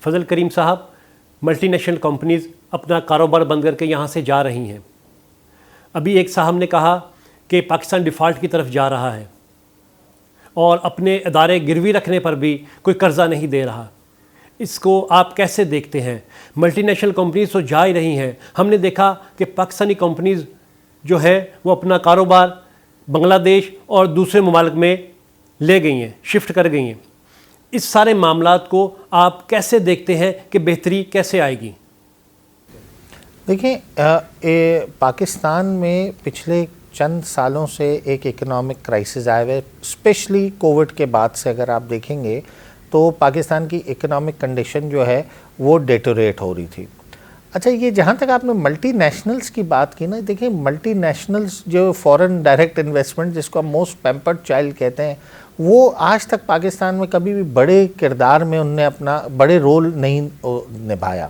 فضل کریم صاحب، multi national companies اپنا کاروبار بند کر کے یہاں سے جا رہی ہیں. ابھی ایک صاحب نے کہا کہ پاکستان ڈیفالٹ کی طرف جا رہا ہے اور اپنے ادارے گروی رکھنے پر بھی کوئی قرضہ نہیں دے رہا. اس کو آپ کیسے دیکھتے ہیں؟ ملٹی نیشنل کمپنیز تو جا ہی رہی ہیں. ہم نے دیکھا کہ پاکستانی کمپنیز جو ہے وہ اپنا کاروبار بنگلہ دیش اور دوسرے ممالک میں لے گئی ہیں، شفٹ کر گئی ہیں. اس سارے معاملات کو آپ کیسے دیکھتے ہیں کہ بہتری کیسے آئے گی؟ دیکھیں، پاکستان میں پچھلے چند سالوں سے ایک اکنامک کرائسس آیا ہے. اسپیشلی کووڈ کے بعد سے اگر آپ دیکھیں گے تو پاکستان کی اکنامک کنڈیشن جو ہے وہ ڈیٹوریٹ ہو رہی تھی. اچھا، یہ جہاں تک آپ نے ملٹی نیشنلز کی بات کی نا، دیکھیں ملٹی نیشنلز جو فورن ڈائریکٹ انویسٹمنٹ جس کو موسٹ پیمپرڈ چائلڈ کہتے ہیں، وہ آج تک پاکستان میں کبھی بھی بڑے کردار میں ان نے اپنا بڑے رول نہیں نبھایا.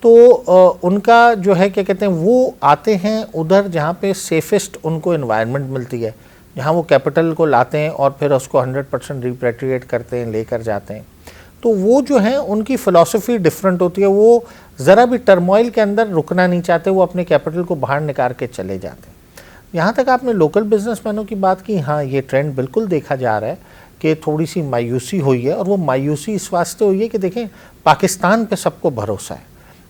تو ان کا جو ہے کیا کہتے ہیں، وہ آتے ہیں ادھر جہاں پہ سیفسٹ ان کو انوائرمنٹ ملتی ہے، جہاں وہ کیپٹل کو لاتے ہیں اور پھر اس کو 100% ریپیٹریٹ کرتے ہیں، لے کر جاتے ہیں. تو وہ جو ہیں ان کی فلسفی ڈیفرنٹ ہوتی ہے. وہ ذرا بھی ٹرموائل کے اندر رکنا نہیں چاہتے، وہ اپنے کیپٹل کو باہر نکال کے چلے جاتے ہیں. یہاں تک آپ نے لوکل بزنس مینوں کی بات کی، ہاں یہ ٹرینڈ بالکل دیکھا جا رہا ہے کہ تھوڑی سی مایوسی ہوئی ہے. اور وہ مایوسی اس واسطے ہوئی ہے کہ دیکھیں پاکستان پہ سب کو بھروسہ ہے.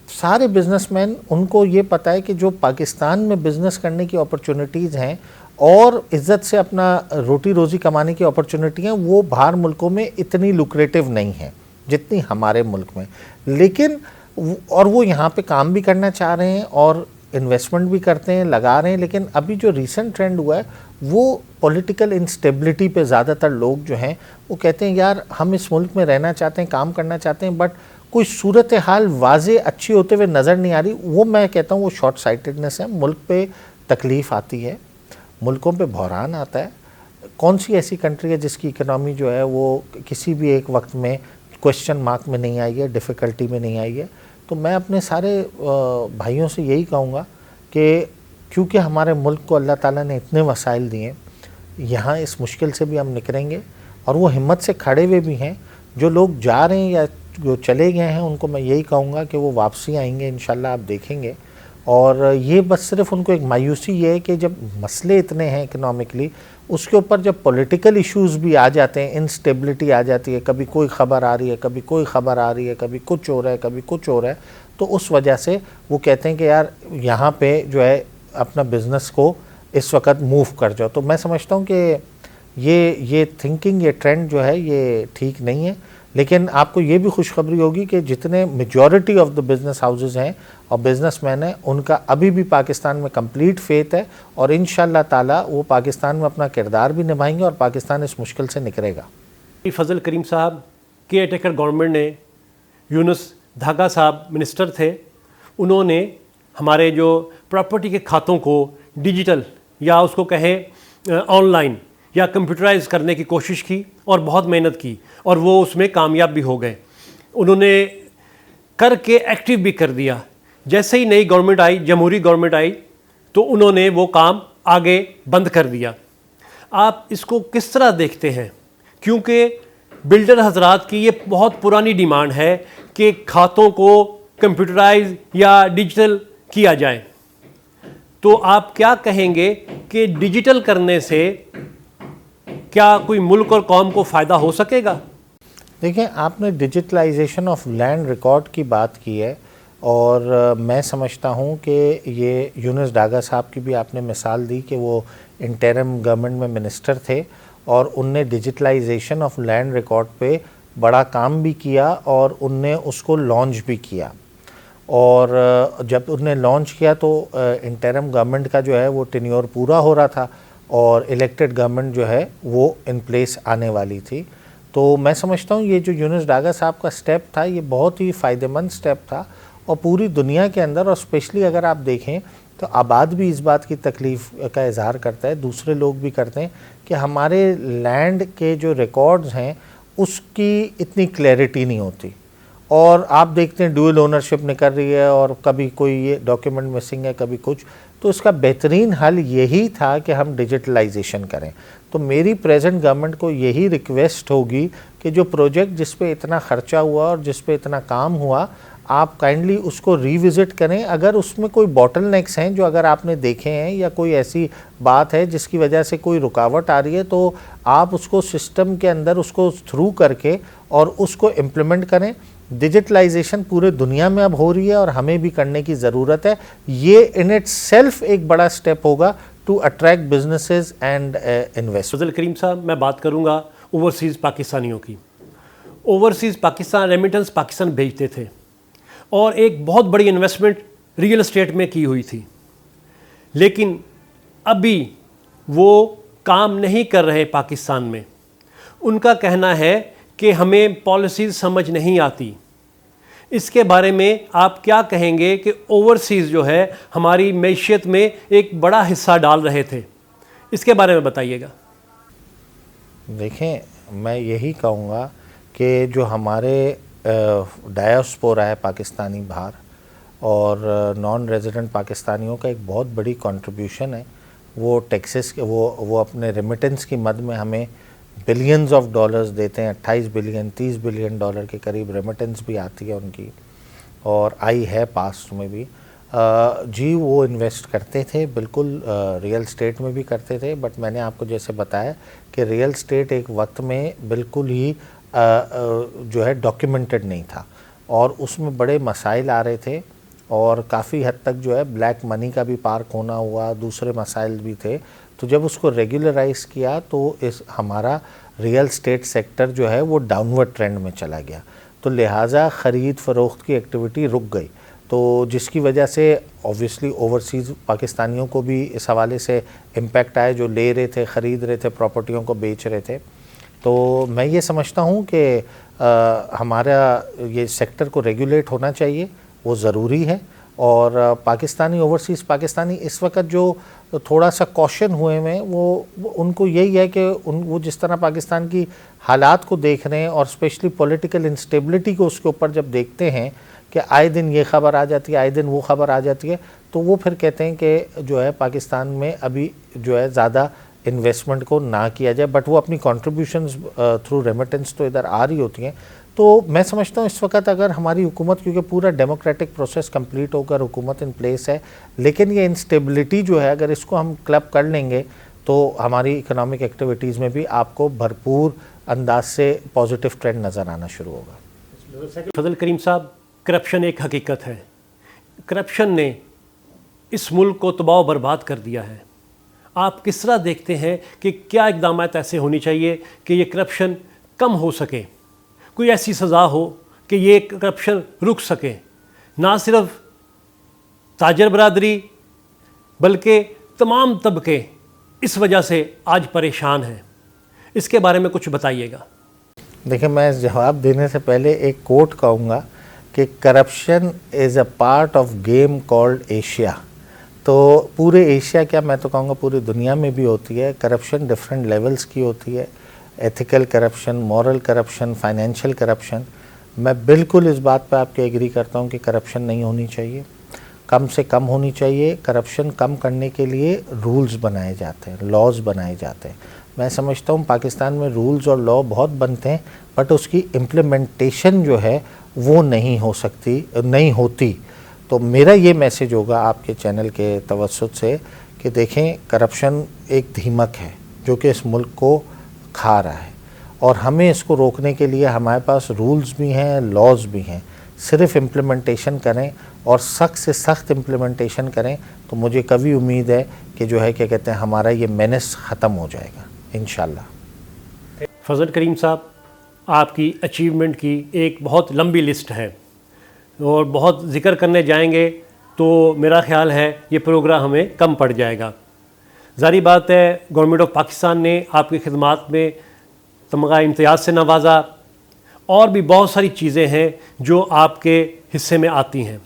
سارے بزنس مین ان کو یہ پتہ ہے کہ جو پاکستان میں بزنس کرنے کی اپرچونٹیز ہیں اور عزت سے اپنا روٹی روزی کمانے کی اپرچونٹی ہیں، وہ باہر ملکوں میں اتنی لوکریٹو نہیں ہیں جتنی ہمارے ملک میں. لیکن اور وہ یہاں پہ کام بھی کرنا چاہ رہے ہیں اور انویسٹمنٹ بھی کرتے ہیں، لگا رہے ہیں. لیکن ابھی جو ریسنٹ ٹرینڈ ہوا ہے وہ پولیٹیکل انسٹیبلٹی پہ زیادہ تر لوگ جو ہیں وہ کہتے ہیں یار ہم اس ملک میں رہنا چاہتے ہیں، کام کرنا چاہتے ہیں، بٹ کوئی صورتحال واضح اچھی ہوتے ہوئے نظر نہیں آ رہی. وہ میں کہتا ہوں وہ شارٹ سائٹڈنس ہے. ملک پہ تکلیف آتی ہے، ملکوں پہ بحران آتا ہے. کون سی ایسی کنٹری ہے جس کی اکنامی جو ہے وہ کسی بھی ایک وقت میں کوشچن مارک میں نہیں آئی ہے، ڈیفیکلٹی میں نہیں آئی ہے؟ تو میں اپنے سارے بھائیوں سے یہی کہوں گا کہ کیونکہ ہمارے ملک کو اللہ تعالیٰ نے اتنے وسائل دیے، یہاں اس مشکل سے بھی ہم نکلیں گے. اور وہ ہمت سے کھڑے ہوئے بھی ہیں. جو لوگ جا رہے ہیں یا جو چلے گئے ہیں ان کو میں یہی کہوں گا کہ وہ واپسی آئیں گے انشاءاللہ، آپ دیکھیں گے. اور یہ بس صرف ان کو ایک مایوسی یہ ہے کہ جب مسئلے اتنے ہیں اکنامکلی، اس کے اوپر جب پولیٹیکل ایشوز بھی آ جاتے ہیں، انسٹیبلٹی آ جاتی ہے، کبھی کوئی خبر آ رہی ہے، کبھی کوئی خبر آ رہی ہے، کبھی کچھ ہو رہا ہے، کبھی کچھ ہو رہا ہے، تو اس وجہ سے وہ کہتے ہیں کہ یار یہاں پہ جو ہے اپنا بزنس کو اس وقت موو کر جاؤ. تو میں سمجھتا ہوں کہ یہ تھنکنگ، یہ ٹرینڈ جو ہے یہ ٹھیک نہیں ہے. لیکن آپ کو یہ بھی خوشخبری ہوگی کہ جتنے majority of the business houses ہیں اور بزنس مین ہیں، ان کا ابھی بھی پاکستان میں کمپلیٹ فیتھ ہے اور انشاءاللہ تعالیٰ وہ پاکستان میں اپنا کردار بھی نبھائیں گے اور پاکستان اس مشکل سے نکلے گا. فضل کریم صاحب، کیئر ٹیکر گورنمنٹ نے، یونس دھاگا صاحب منسٹر تھے، انہوں نے ہمارے جو پراپرٹی کے کھاتوں کو ڈیجیٹل یا اس کو کہیں آن لائن یا کمپیوٹرائز کرنے کی کوشش کی اور بہت محنت کی اور وہ اس میں کامیاب بھی ہو گئے. انہوں نے کر کے ایکٹیو بھی کر دیا. جیسے ہی نئی گورنمنٹ آئی، جمہوری گورنمنٹ آئی، تو انہوں نے وہ کام آگے بند کر دیا. آپ اس کو کس طرح دیکھتے ہیں؟ کیونکہ بلڈر حضرات کی یہ بہت پرانی ڈیمانڈ ہے کہ کھاتوں کو کمپیوٹرائز یا ڈیجیٹل کیا جائے. تو آپ کیا کہیں گے کہ ڈیجیٹل کرنے سے کیا کوئی ملک اور قوم کو فائدہ ہو سکے گا؟ دیکھیں، آپ نے ڈیجیٹلائزیشن آف لینڈ ریکارڈ کی بات کی ہے اور میں سمجھتا ہوں کہ یہ یونس ڈاگا صاحب کی بھی آپ نے مثال دی کہ وہ انٹرم گورنمنٹ میں منسٹر تھے اور ان نے ڈیجیٹلائزیشن آف لینڈ ریکارڈ پہ بڑا کام بھی کیا اور ان نے اس کو لانچ بھی کیا. اور جب انہوں نے لانچ کیا تو انٹرم گورنمنٹ کا جو ہے وہ ٹینیور پورا ہو رہا تھا اور الیکٹڈ گورنمنٹ جو ہے وہ ان پلیس آنے والی تھی. تو میں سمجھتا ہوں یہ جو یونس ڈاگا صاحب کا سٹیپ تھا یہ بہت ہی فائدہ مند سٹیپ تھا اور پوری دنیا کے اندر، اور اسپیشلی اگر آپ دیکھیں تو آباد بھی اس بات کی تکلیف کا اظہار کرتا ہے، دوسرے لوگ بھی کرتے ہیں کہ ہمارے لینڈ کے جو ریکارڈز ہیں اس کی اتنی کلیئرٹی نہیں ہوتی. اور آپ دیکھتے ہیں ڈوئل اونرشپ نکل رہی ہے اور کبھی کوئی یہ ڈاکیومنٹ مسنگ ہے، کبھی کچھ. تو اس کا بہترین حل یہی تھا کہ ہم ڈیجیٹلائزیشن کریں تو میری پریزنٹ گورنمنٹ کو یہی ریکویسٹ ہوگی کہ جو پروجیکٹ جس پہ اتنا خرچہ ہوا اور جس پہ اتنا کام ہوا آپ کائنڈلی اس کو ریوزٹ کریں. اگر اس میں کوئی باٹل نیکس ہیں جو اگر آپ نے دیکھے ہیں یا کوئی ایسی بات ہے جس کی وجہ سے کوئی رکاوٹ آ رہی ہے تو آپ اس کو سسٹم کے اندر اس کو تھرو کر کے اور اس کو امپلیمنٹ کریں. ڈیجیٹلائزیشن پورے دنیا میں اب ہو رہی ہے اور ہمیں بھی کرنے کی ضرورت ہے. یہ ان اٹ سیلف ایک بڑا سٹیپ ہوگا to attract businesses and invest. Fazal Karim صاحب میں بات کروں گا اوورسیز پاکستانیوں کی. اوورسیز پاکستان ریمیٹنس پاکستان بھیجتے تھے اور ایک بہت بڑی انویسٹمنٹ ریئل اسٹیٹ میں کی ہوئی تھی, لیکن ابھی وہ کام نہیں کر رہے پاکستان میں. ان کا کہنا ہے کہ ہمیں پالیسیز سمجھ نہیں آتی. اس کے بارے میں آپ کیا کہیں گے کہ اوورسیز جو ہے ہماری معیشت میں ایک بڑا حصہ ڈال رہے تھے, اس کے بارے میں بتائیے گا. دیکھیں میں یہی کہوں گا کہ جو ہمارے ڈایاسپورا ہے پاکستانی باہر اور نان ریزیڈنٹ پاکستانیوں کا ایک بہت بڑی کنٹریبیوشن ہے. وہ ٹیکسز کے وہ اپنے ریمیٹنس کی مد میں ہمیں بلینز آف ڈالرز دیتے ہیں. 28 بلین 30 بلین ڈالر کے قریب ریمیٹنس بھی آتی ہے ان کی اور آئی ہے پاسٹ میں بھی. جی وہ انویسٹ کرتے تھے بالکل, ریئل اسٹیٹ میں بھی کرتے تھے, بٹ میں نے آپ کو جیسے بتایا کہ ریئل اسٹیٹ ایک وقت میں بالکل ہی جو ہے ڈاکیومنٹڈ نہیں تھا اور اس میں بڑے مسائل آ رہے تھے اور کافی حد تک جو ہے بلیک منی کا بھی پارک ہونا ہوا, دوسرے مسائل بھی تھے. تو جب اس کو ریگولرائز کیا تو ہمارا ریئل اسٹیٹ سیکٹر جو ہے وہ ڈاؤنورڈ ٹرینڈ میں چلا گیا, تو لہٰذا خرید فروخت کی ایکٹیویٹی رک گئی. تو جس کی وجہ سے اوبویسلی اوورسیز پاکستانیوں کو بھی اس حوالے سے امپیکٹ آئے جو لے رہے تھے, خرید رہے تھے, پراپرٹیوں کو بیچ رہے تھے. تو میں یہ سمجھتا ہوں کہ ہمارا یہ سیکٹر کو ریگولیٹ ہونا چاہیے, وہ ضروری ہے. اور پاکستانی اوورسیز پاکستانی اس وقت جو تھوڑا سا کوشن ہوئے ہیں وہ ان کو یہی ہے کہ وہ جس طرح پاکستان کی حالات کو دیکھ رہے ہیں اور اسپیشلی پولیٹیکل انسٹیبلٹی کو اس کے اوپر جب دیکھتے ہیں کہ آئے دن یہ خبر آ جاتی ہے, آئے دن وہ خبر آ جاتی ہے, تو وہ پھر کہتے ہیں کہ جو ہے پاکستان میں ابھی جو ہے زیادہ انویسٹمنٹ کو نہ کیا جائے. بٹ وہ اپنی کنٹریبیوشنز تھرو ریمیٹنس تو ادھر آ رہی ہوتی ہیں. تو میں سمجھتا ہوں اس وقت اگر ہماری حکومت, کیونکہ پورا ڈیموکریٹک پروسیس کمپلیٹ ہو کر حکومت ان پلیس ہے, لیکن یہ انسٹیبلٹی جو ہے اگر اس کو ہم کلب کر لیں گے تو ہماری اکنامک ایکٹیویٹیز میں بھی آپ کو بھرپور انداز سے پازیٹیو ٹرینڈ نظر آنا شروع ہوگا. فضل کریم صاحب, کرپشن ایک حقیقت ہے. کرپشن نے اس ملک کو تباہ و برباد کر دیا ہے. آپ کس طرح دیکھتے ہیں کہ کیا اقدامات ایسے ہونی چاہیے کہ یہ کرپشن کم ہو سکے, کوئی ایسی سزا ہو کہ یہ کرپشن رک سکے؟ نہ صرف تاجر برادری بلکہ تمام طبقے اس وجہ سے آج پریشان ہیں. اس کے بارے میں کچھ بتائیے گا. دیکھیں میں جواب دینے سے پہلے ایک کوٹ کہوں گا کہ corruption is a part of game called Asia. تو پورے ایشیا کیا میں تو کہوں گا پوری دنیا میں بھی ہوتی ہے. کرپشن ڈفرینٹ لیولز کی ہوتی ہے, ethical corruption, moral corruption, financial corruption. میں بالکل اس بات پہ آپ کے ایگری کرتا ہوں کہ کرپشن نہیں ہونی چاہیے, کم سے کم ہونی چاہیے. کرپشن کم کرنے کے لیے رولز بنائے جاتے ہیں, لاز بنائے جاتے ہیں. میں سمجھتا ہوں پاکستان میں رولز اور لا بہت بنتے ہیں بٹ اس کی امپلیمنٹیشن جو ہے وہ نہیں ہو سکتی, نہیں ہوتی. تو میرا یہ میسیج ہوگا آپ کے چینل کے توسط سے کہ دیکھیں کرپشن ایک دھیمک ہے جو کہ اس ملک کو کھا رہا ہے اور ہمیں اس کو روکنے کے لیے ہمارے پاس رولز بھی ہیں, لاز بھی ہیں. صرف امپلیمنٹیشن کریں اور سخت سے سخت امپلیمنٹیشن کریں تو مجھے کبھی امید ہے کہ جو ہے کیا کہتے ہیں ہمارا یہ مینس ختم ہو جائے گا انشاءاللہ. فضل کریم صاحب, آپ کی اچیومنٹ کی ایک بہت لمبی لسٹ ہے اور بہت ذکر کرنے جائیں گے تو میرا خیال ہے یہ پروگرام ہمیں کم پڑ جائے گا. ظاہری بات ہے گورنمنٹ آف پاکستان نے آپ کی خدمات میں تمغہ امتیاز سے نوازا, اور بھی بہت ساری چیزیں ہیں جو آپ کے حصے میں آتی ہیں.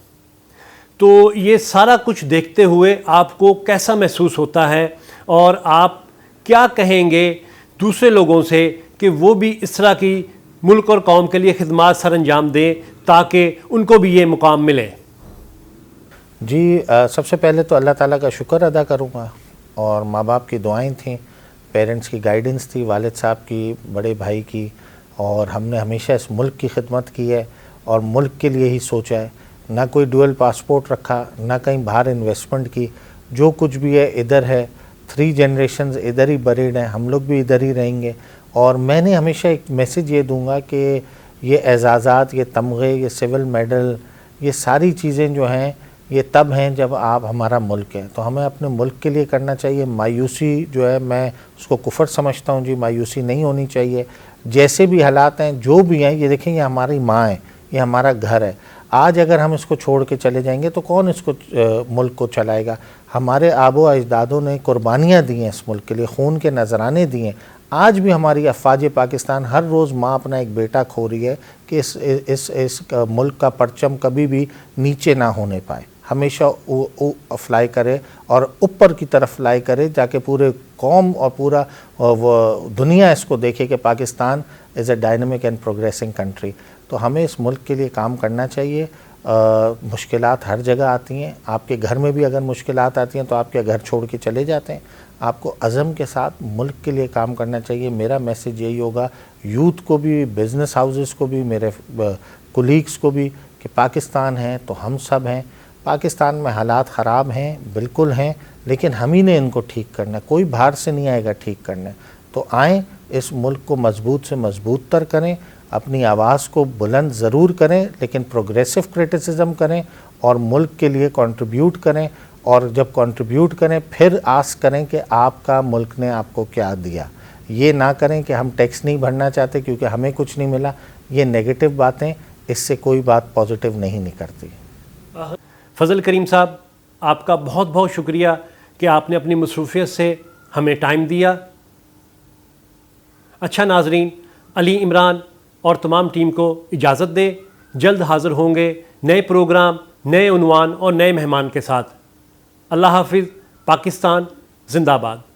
تو یہ سارا کچھ دیکھتے ہوئے آپ کو کیسا محسوس ہوتا ہے اور آپ کیا کہیں گے دوسرے لوگوں سے کہ وہ بھی اس طرح کی ملک اور قوم کے لیے خدمات سر انجام دیں تاکہ ان کو بھی یہ مقام ملے؟ جی سب سے پہلے تو اللہ تعالیٰ کا شکر ادا کروں گا اور ماں باپ کی دعائیں تھیں پیرنٹس کی گائیڈنس تھی، والد صاحب کی، بڑے بھائی کی، اور ہم نے ہمیشہ اس ملک کی خدمت کی ہے اور ملک کے لیے ہی سوچا ہے. نہ کوئی ڈوئل پاسپورٹ رکھا، نہ کہیں باہر انویسٹمنٹ کی. جو کچھ بھی ہے ادھر ہے. 3 جنریشنز ادھر ہی بریڈ ہیں، ہم لوگ بھی ادھر ہی رہیں گے. اور میں نے ہمیشہ ایک میسیج یہ دوں گا کہ یہ اعزازات، یہ تمغے، یہ سول میڈل، یہ ساری چیزیں جو ہیں یہ تب ہیں جب آپ ہمارا ملک ہے. تو ہمیں اپنے ملک کے لیے کرنا چاہیے. مایوسی جو ہے میں اس کو کفر سمجھتا ہوں جی، مایوسی نہیں ہونی چاہیے. جیسے بھی حالات ہیں، جو بھی ہیں، یہ دیکھیں یہ ہماری ماں ہے، یہ ہمارا گھر ہے. آج اگر ہم اس کو چھوڑ کے چلے جائیں گے تو کون اس کو ملک کو چلائے گا؟ ہمارے آب و اجدادوں نے قربانیاں دی ہیں اس ملک کے لیے، خون کے نذرانے دیے ہیں. آج بھی ہماری افواج پاکستان ہر روز ماں اپنا ایک بیٹا کھو رہی ہے کہ اس ملک کا پرچم کبھی بھی نیچے نہ ہونے پائے، ہمیشہ فلائی کرے اور اوپر کی طرف فلائی کرے، تاکہ پورے قوم اور پورا دنیا اس کو دیکھے کہ Pakistan is a dynamic and progressing country. تو ہمیں اس ملک کے لیے کام کرنا چاہیے. مشکلات ہر جگہ آتی ہیں. آپ کے گھر میں بھی اگر مشکلات آتی ہیں تو آپ کے گھر چھوڑ کے چلے جاتے ہیں. آپ کو عزم کے ساتھ ملک کے لیے کام کرنا چاہیے. میرا میسیج یہی ہوگا یوتھ کو بھی، بزنس ہاؤسز کو بھی، میرے کولیگز کو بھی، کہ پاکستان ہے تو ہم سب ہیں. پاکستان میں حالات خراب ہیں، بالکل ہیں، لیکن ہم ہی نے ان کو ٹھیک کرنا ہے. کوئی باہر سے نہیں آئے گا ٹھیک کرنے. تو آئیں، اس ملک کو مضبوط سے مضبوط تر کریں. اپنی آواز کو بلند ضرور کریں، لیکن پروگریسو کرٹیسزم کریں اور ملک کے لیے کنٹریبیوٹ کریں. اور جب کنٹریبیوٹ کریں پھر آس کریں کہ آپ کا ملک نے آپ کو کیا دیا. یہ نہ کریں کہ ہم ٹیکس نہیں بھرنا چاہتے کیونکہ ہمیں کچھ نہیں ملا. یہ نیگیٹو باتیں، اس سے کوئی بات پازیٹیو نہیں نکلتی. فضل کریم صاحب، آپ کا بہت بہت شکریہ کہ آپ نے اپنی مصروفیت سے ہمیں ٹائم دیا. اچھا ناظرین، علی عمران اور تمام ٹیم کو اجازت دے. جلد حاضر ہوں گے نئے پروگرام، نئے عنوان اور نئے مہمان کے ساتھ. اللہ حافظ. پاکستان زندہ باد.